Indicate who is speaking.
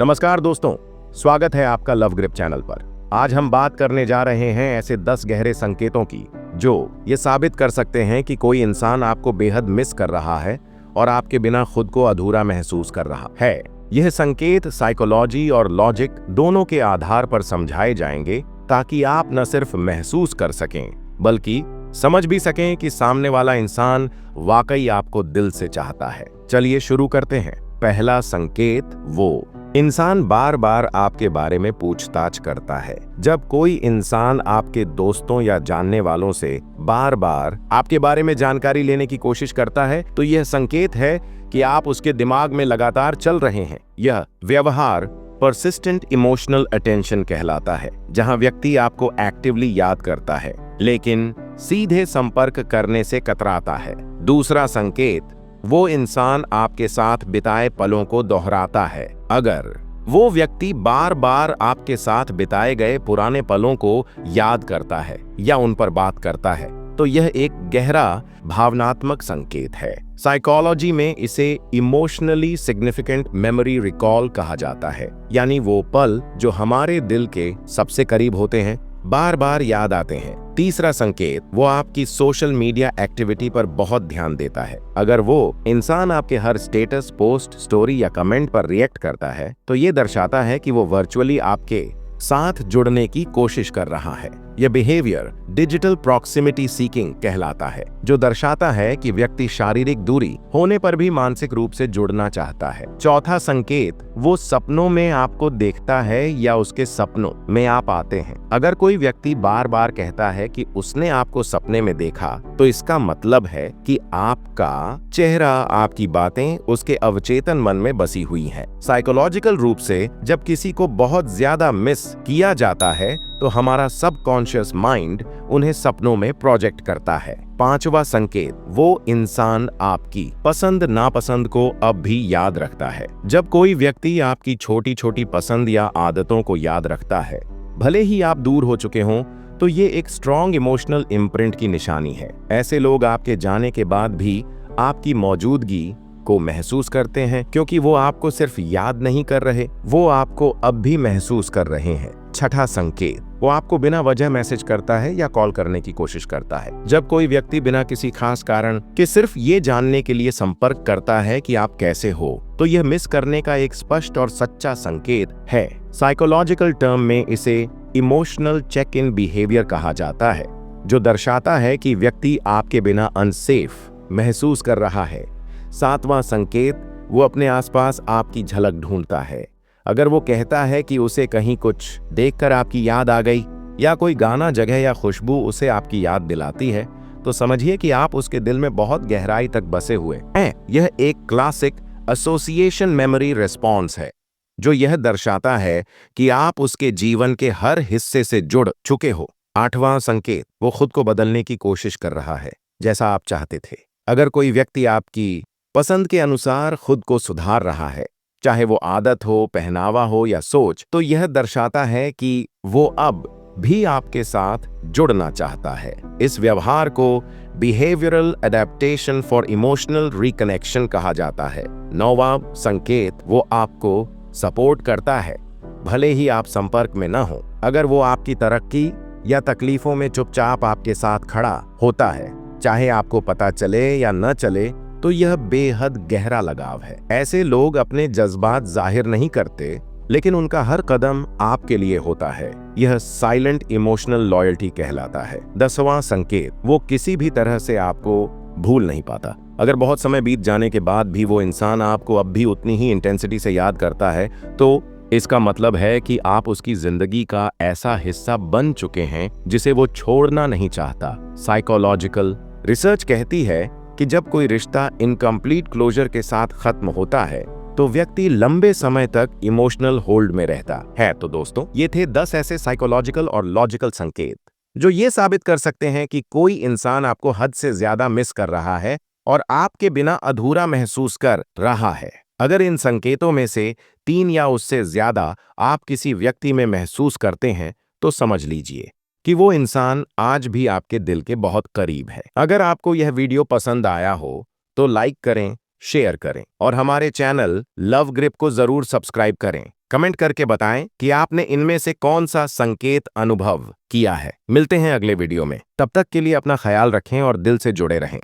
Speaker 1: नमस्कार दोस्तों, स्वागत है आपका लव ग्रिप चैनल पर। आज हम बात करने जा रहे हैं ऐसे 10 गहरे संकेतों की जो ये साबित कर सकते हैं कि कोई इंसान आपको बेहद मिस कर रहा है और आपके बिना खुद को अधूरा महसूस कर रहा है। यह संकेत साइकोलॉजी और लॉजिक दोनों के आधार पर समझाए जाएंगे ताकि आप न सिर्फ महसूस कर सकें बल्कि समझ भी सकें कि सामने वाला इंसान वाकई आपको दिल से चाहता है। चलिए शुरू करते हैं। पहला संकेत, वो इंसान बार बार आपके बारे में पूछताछ करता है। जब कोई इंसान आपके दोस्तों या जानने वालों से बार बार आपके बारे में जानकारी लेने की कोशिश करता है तो यह संकेत है कि आप उसके दिमाग में लगातार चल रहे हैं। यह व्यवहार परसिस्टेंट इमोशनल अटेंशन कहलाता है, जहां व्यक्ति आपको एक्टिवली याद करता है लेकिन सीधे संपर्क करने से कतराता है। दूसरा संकेत, वो इंसान आपके साथ बिताए पलों को दोहराता है। अगर वो व्यक्ति बार बार आपके साथ बिताए गए पुराने पलों को याद करता है या उन पर बात करता है तो यह एक गहरा भावनात्मक संकेत है। साइकोलॉजी में इसे इमोशनली सिग्निफिकेंट मेमोरी रिकॉल कहा जाता है, यानी वो पल जो हमारे दिल के सबसे करीब होते हैं बार बार याद आते हैं। तीसरा संकेत, वो आपकी सोशल मीडिया एक्टिविटी पर बहुत ध्यान देता है। अगर वो इंसान आपके हर स्टेटस, पोस्ट, स्टोरी या कमेंट पर रिएक्ट करता है तो ये दर्शाता है कि वो वर्चुअली आपके साथ जुड़ने की कोशिश कर रहा है। यह बिहेवियर डिजिटल प्रॉक्सिमिटी सीकिंग कहलाता है, जो दर्शाता है कि व्यक्ति शारीरिक दूरी होने पर भी मानसिक रूप से जुड़ना चाहता है। चौथा संकेत, वो सपनों में आपको देखता है या उसके सपनों में आप आते हैं। अगर कोई व्यक्ति बार बार कहता है कि उसने आपको सपने में देखा तो इसका मतलब है कि आपका चेहरा, आपकी बातें उसके अवचेतन मन में बसी हुई हैं। साइकोलॉजिकल रूप से जब किसी को बहुत ज्यादा मिस किया जाता है तो हमारा सबकॉन्शियस माइंड उन्हें सपनों में प्रोजेक्ट करता है। पांचवा संकेत, वो इंसान आपकी पसंद नापसंद को अब भी याद रखता है। जब कोई व्यक्ति आपकी छोटी छोटी पसंद या आदतों को याद रखता है, भले ही आप दूर हो चुके हों, तो ये एक स्ट्रॉन्ग इमोशनल इम्प्रिंट की निशानी है। ऐसे लोग आपके जाने के बाद भी आपकी मौजूदगी को महसूस करते हैं, क्योंकि वो आपको सिर्फ याद नहीं कर रहे, वो आपको अब भी महसूस कर रहे हैं। छठा संकेत, वो आपको बिना वजह मैसेज करता है या कॉल करने की कोशिश करता है। जब कोई व्यक्ति बिना किसी खास कारण के सिर्फ ये जानने के लिए संपर्क करता है कि आप कैसे हो, तो यह मिस करने का एक स्पष्ट और सच्चा संकेत है। साइकोलॉजिकल टर्म में इसे इमोशनल चेक इन बिहेवियर कहा जाता है, जो दर्शाता है कि व्यक्ति आपके बिना अनसेफ महसूस कर रहा है। सातवां संकेत, वो अपने आसपास आपकी झलक ढूंढता है। अगर वो कहता है कि उसे कहीं कुछ देखकर आपकी याद आ गई या कोई गाना, जगह या खुशबू उसे आपकी याद दिलाती है तो समझिए कि आप उसके दिल में बहुत गहराई तक बसे हुए हैं। यह एक क्लासिक एसोसिएशन मेमोरी रिस्पॉन्स है जो यह दर्शाता है कि आप उसके जीवन के हर हिस्से से जुड़ चुके हो। आठवां संकेत, वो खुद को बदलने की कोशिश कर रहा है जैसा आप चाहते थे। अगर कोई व्यक्ति आपकी पसंद के अनुसार खुद को सुधार रहा है, चाहे वो आदत हो, पहनावा हो या सोच, तो यह दर्शाता है कि वो अब भी आपके साथ जुड़ना चाहता है। इस व्यवहार को behavioural adaptation for emotional reconnection कहा जाता है। नौवां संकेत, वो आपको सपोर्ट करता है भले ही आप संपर्क में न हो। अगर वो आपकी तरक्की या तकलीफों में चुपचाप आपके साथ खड़ा होता है, चाहे आपको पता चले या न चले, तो यह बेहद गहरा लगाव है। ऐसे लोग अपने जज्बात जाहिर नहीं करते, लेकिन उनका हर कदम आपके लिए होता है। यह साइलेंट इमोशनल लॉयल्टी कहलाता है। 10वां संकेत, वो किसी भी तरह से आपको भूल नहीं पाता। अगर बहुत समय बीत जाने के बाद भी वो इंसान आपको अब भी उतनी ही इंटेंसिटी से याद करता है तो इसका मतलब है कि आप उसकी जिंदगी का ऐसा हिस्सा बन चुके हैं जिसे वो छोड़ना नहीं चाहता। साइकोलॉजिकल रिसर्च कहती है कि जब कोई रिश्ता इनकम्प्लीट क्लोजर के साथ खत्म होता है तो व्यक्ति लंबे समय तक इमोशनल होल्ड में रहता है। तो दोस्तों, ये थे 10 ऐसे साइकोलॉजिकल और लॉजिकल संकेत जो ये साबित कर सकते हैं कि कोई इंसान आपको हद से ज्यादा मिस कर रहा है और आपके बिना अधूरा महसूस कर रहा है। अगर इन संकेतों में से 3 या उससे ज्यादा आप किसी व्यक्ति में महसूस करते हैं तो समझ लीजिए कि वो इंसान आज भी आपके दिल के बहुत करीब है। अगर आपको यह वीडियो पसंद आया हो तो लाइक करें, शेयर करें और हमारे चैनल लव ग्रिप को जरूर सब्सक्राइब करें कमेंट करके बताएं कि आपने इनमें से कौन सा संकेत अनुभव किया है। मिलते हैं अगले वीडियो में, तब तक के लिए अपना ख्याल रखें और दिल से जुड़े रहें।